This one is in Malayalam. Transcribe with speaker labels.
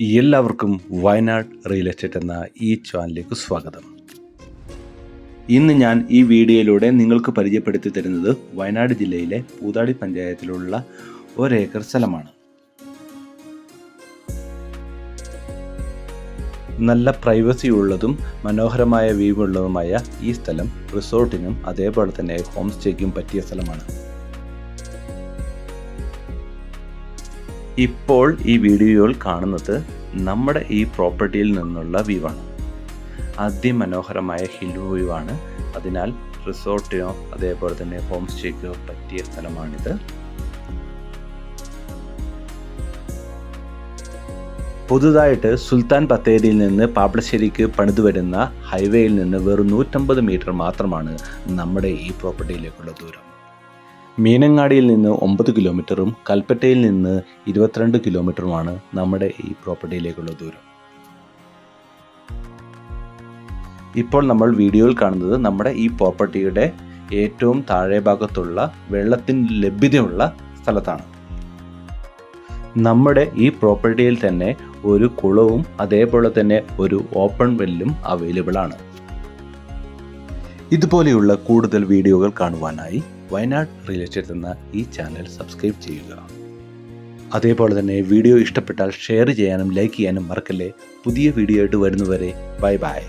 Speaker 1: എല്ലാവർക്കും വയനാട് റിയൽ എസ്റ്റേറ്റ് എന്ന ഈ ചാനലിലേക്ക് സ്വാഗതം. ഇന്ന് ഞാൻ ഈ വീഡിയോയിലൂടെ നിങ്ങൾക്ക് പരിചയപ്പെടുത്തി തരുന്നത് വയനാട് ജില്ലയിലെ പൂതാടി പഞ്ചായത്തിലുള്ള 1 ഏക്കർ സ്ഥലമാണ്. നല്ല പ്രൈവസി ഉള്ളതും മനോഹരമായ വ്യൂ ഉള്ളതുമായ ഈ സ്ഥലം റിസോർട്ടിനും അതേപോലെ തന്നെ ഹോം സ്റ്റേക്കും പറ്റിയ സ്ഥലമാണ്. ഇപ്പോൾ ഈ വീഡിയോയിൽ കാണുന്നത് നമ്മുടെ ഈ പ്രോപ്പർട്ടിയിൽ നിന്നുള്ള വ്യൂ ആണ്. അതിമനോഹരമായ ഹിൽ വ്യൂ ആണ്. അതിനാൽ റിസോർട്ടിനോ അതേപോലെ തന്നെ ഹോം സ്റ്റേക്കോ പറ്റിയ സ്ഥലമാണിത്. പുതുതായിട്ട് സുൽത്താൻ ബത്തേരിയിൽ നിന്ന് പാപ്പളശ്ശേരിക്ക് പണിതു വരുന്ന ഹൈവേയിൽ നിന്ന് വെറും 150 മീറ്റർ മാത്രമാണ് നമ്മുടെ ഈ പ്രോപ്പർട്ടിയിലേക്കുള്ള ദൂരം. മീനങ്ങാടിയിൽ നിന്ന് 9 കിലോമീറ്ററും കൽപ്പറ്റയിൽ നിന്ന് 22 കിലോമീറ്ററുമാണ് നമ്മുടെ ഈ പ്രോപ്പർട്ടിയിലേക്കുള്ള ദൂരം. ഇപ്പോൾ നമ്മൾ വീഡിയോയിൽ കാണുന്നത് നമ്മുടെ ഈ പ്രോപ്പർട്ടിയുടെ ഏറ്റവും താഴെ ഭാഗത്തുള്ള വെള്ളത്തിന് ലഭ്യതയുള്ള സ്ഥലത്താണ്. നമ്മുടെ ഈ പ്രോപ്പർട്ടിയിൽ തന്നെ ഒരു കുളവും അതേപോലെ തന്നെ ഒരു ഓപ്പൺ വെല്ലും അവൈലബിൾ ആണ്. ഇതുപോലെയുള്ള കൂടുതൽ വീഡിയോകൾ കാണുവാനായി വയനാട് റിയൽ എസ്റ്റേറ്റ് എന്ന ഈ ചാനൽ സബ്സ്ക്രൈബ് ചെയ്യുക. അതേപോലെ തന്നെ വീഡിയോ ഇഷ്ടപ്പെട്ടാൽ ഷെയർ ചെയ്യാനും ലൈക്ക് ചെയ്യാനും മറക്കല്ലേ. പുതിയ വീഡിയോ ആയിട്ട് വരുന്നവരെ ബൈ ബൈ.